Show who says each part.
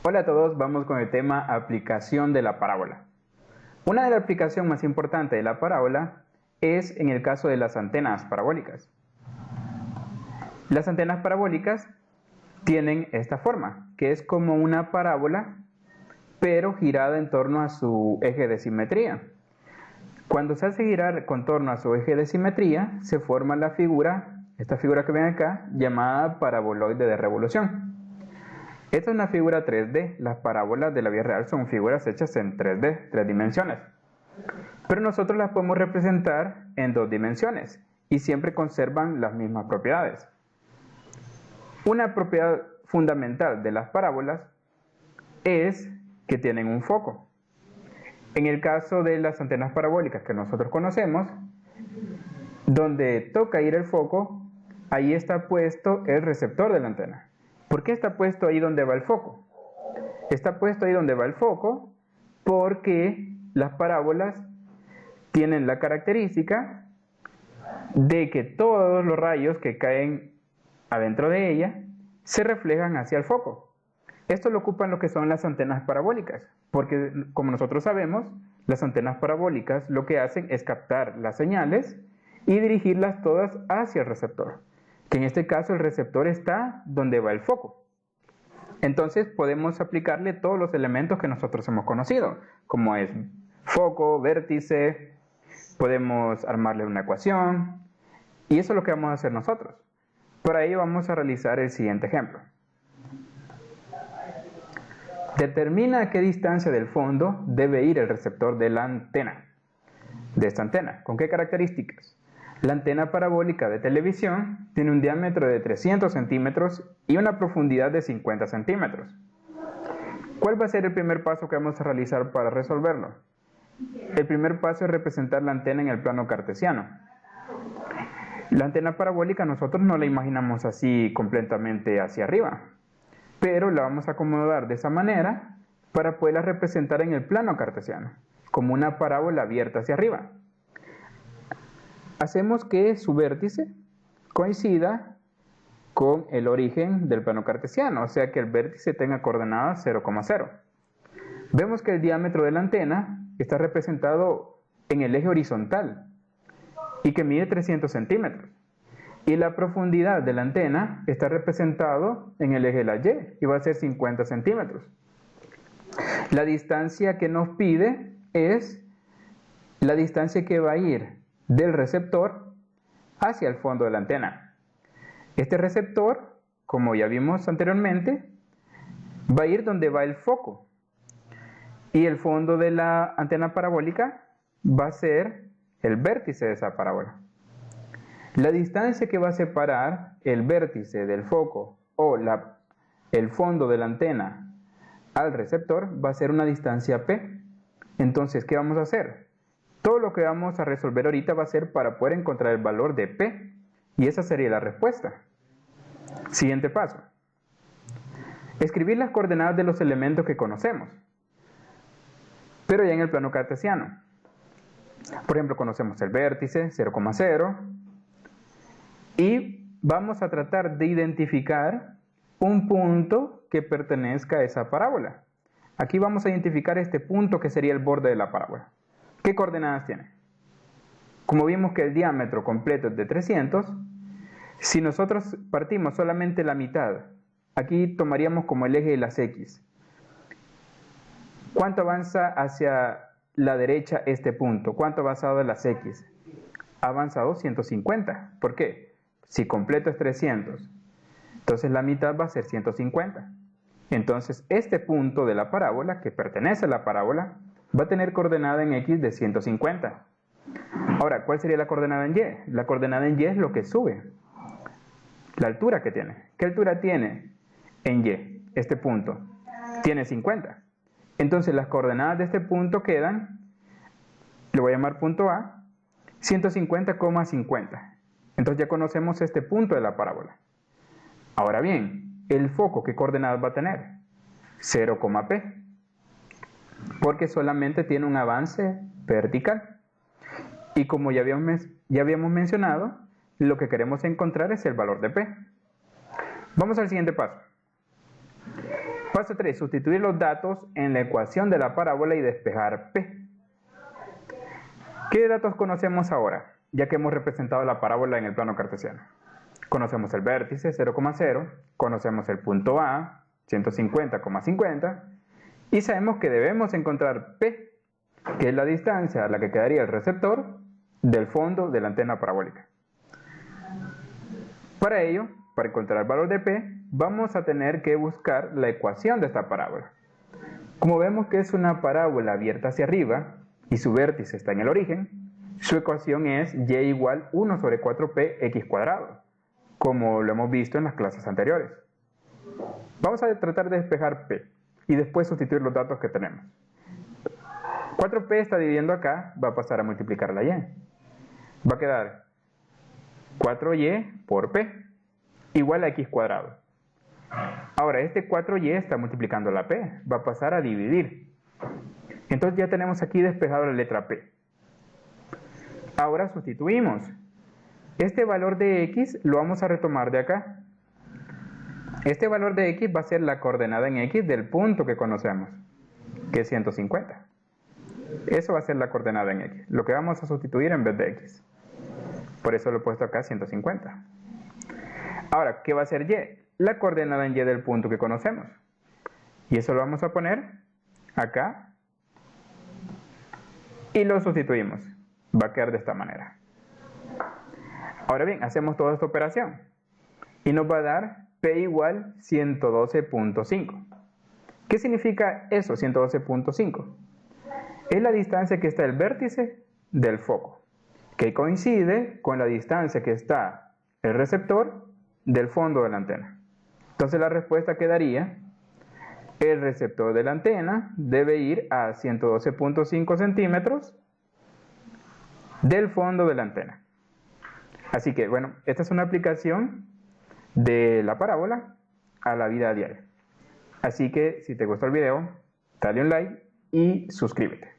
Speaker 1: Hola a todos, vamos con el tema aplicación de la parábola. Una de las aplicaciones más importantes de la parábola es en el caso de las antenas parabólicas. Las antenas parabólicas tienen esta forma, que es como una parábola, pero girada en torno a su eje de simetría. Cuando se hace girar con torno a su eje de simetría, se forma la figura, esta figura que ven acá, llamada paraboloide de revolución. Esta es una figura 3D. Las parábolas de la vida real son figuras hechas en 3D, 3 dimensiones. Pero nosotros las podemos representar en 2 dimensiones y siempre conservan las mismas propiedades. Una propiedad fundamental de las parábolas es que tienen un foco. En el caso de las antenas parabólicas que nosotros conocemos, donde toca ir el foco, ahí está puesto el receptor de la antena. ¿Por qué está puesto ahí donde va el foco? Está puesto ahí donde va el foco porque las parábolas tienen la característica de que todos los rayos que caen adentro de ella se reflejan hacia el foco. Esto lo ocupan lo que son las antenas parabólicas, porque como nosotros sabemos, las antenas parabólicas lo que hacen es captar las señales y dirigirlas todas hacia el receptor, que en este caso el receptor está donde va el foco. Entonces podemos aplicarle todos los elementos que nosotros hemos conocido, como es foco, vértice, podemos armarle una ecuación, y eso es lo que vamos a hacer nosotros. Por ahí vamos a realizar el siguiente ejemplo. Determina a qué distancia del fondo debe ir el receptor de la antena, de esta antena. ¿Con qué características? La antena parabólica de televisión tiene un diámetro de 300 centímetros y una profundidad de 50 centímetros. ¿Cuál va a ser el primer paso que vamos a realizar para resolverlo? El primer paso es representar la antena en el plano cartesiano. La antena parabólica nosotros no la imaginamos así completamente hacia arriba, pero la vamos a acomodar de esa manera para poderla representar en el plano cartesiano, como una parábola abierta hacia arriba. Hacemos que su vértice coincida con el origen del plano cartesiano, o sea que el vértice tenga coordenadas 0,0. Vemos que el diámetro de la antena está representado en el eje horizontal y que mide 300 centímetros. Y la profundidad de la antena está representado en el eje de la Y y va a ser 50 centímetros. La distancia que nos pide es la distancia que va a ir del receptor hacia el fondo de la antena. Este receptor, como ya vimos anteriormente, va a ir donde va el foco. Y el fondo de la antena parabólica va a ser el vértice de esa parábola. La distancia que va a separar el vértice del foco o el fondo de la antena al receptor va a ser una distancia P. Entonces, ¿qué vamos a hacer? Todo lo que vamos a resolver ahorita va a ser para poder encontrar el valor de P. Y esa sería la respuesta. Siguiente paso. Escribir las coordenadas de los elementos que conocemos, pero ya en el plano cartesiano. Por ejemplo, conocemos el vértice, 0,0. Y vamos a tratar de identificar un punto que pertenezca a esa parábola. Aquí vamos a identificar este punto que sería el borde de la parábola. ¿Qué coordenadas tiene? Como vimos que el diámetro completo es de 300, si nosotros partimos solamente la mitad, aquí tomaríamos como el eje de las X. ¿Cuánto avanza hacia la derecha este punto? ¿Cuánto ha avanzado de las X? Ha avanzado 150. ¿Por qué? Si completo es 300, entonces la mitad va a ser 150. Entonces este punto de la parábola, que pertenece a la parábola, va a tener coordenada en X de 150. Ahora, ¿cuál sería la coordenada en Y? La coordenada en Y es lo que sube, la altura que tiene. ¿Qué altura tiene en Y? Este punto tiene 50. Entonces las coordenadas de este punto quedan, le voy a llamar punto A, 150,50. Entonces ya conocemos este punto de la parábola. Ahora bien, el foco, ¿qué coordenadas va a tener? 0,P. Porque solamente tiene un avance vertical. Y como ya habíamos mencionado, lo que queremos encontrar es el valor de P. Vamos al siguiente paso. Paso 3. Sustituir los datos en la ecuación de la parábola y despejar P. ¿Qué datos conocemos ahora, ya que hemos representado la parábola en el plano cartesiano? Conocemos el vértice 0,0, conocemos el punto A 150,50 y sabemos que debemos encontrar P, que es la distancia a la que quedaría el receptor del fondo de la antena parabólica. Para ello, para encontrar el valor de P, vamos a tener que buscar la ecuación de esta parábola. Como vemos que es una parábola abierta hacia arriba y su vértice está en el origen, su ecuación es y igual 1 sobre 4p x cuadrado, como lo hemos visto en las clases anteriores. Vamos a tratar de despejar p y después sustituir los datos que tenemos. 4p está dividiendo acá, va a pasar a multiplicar la y. Va a quedar 4y por p igual a x cuadrado. Ahora este 4y está multiplicando la p, va a pasar a dividir. Entonces ya tenemos aquí despejado la letra p. Ahora sustituimos. Este valor de x lo vamos a retomar de acá. Este valor de x va a ser la coordenada en x del punto que conocemos, que es 150. Eso va a ser la coordenada en x, lo que vamos a sustituir en vez de x. Por eso lo he puesto acá 150. Ahora, ¿qué va a ser y? La coordenada en y del punto que conocemos. Y eso lo vamos a poner acá y lo sustituimos. Va a quedar de esta manera. Ahora bien, hacemos toda esta operación y nos va a dar p igual 112.5. ¿Qué significa eso, 112.5? Es la distancia que está el vértice del foco, que coincide con la distancia que está el receptor del fondo de la antena. Entonces la respuesta quedaría: el receptor de la antena debe ir a 112.5 centímetros del fondo de la antena. Así que, bueno, esta es una aplicación de la parábola a la vida diaria. Así que, si te gustó el video, dale un like y suscríbete.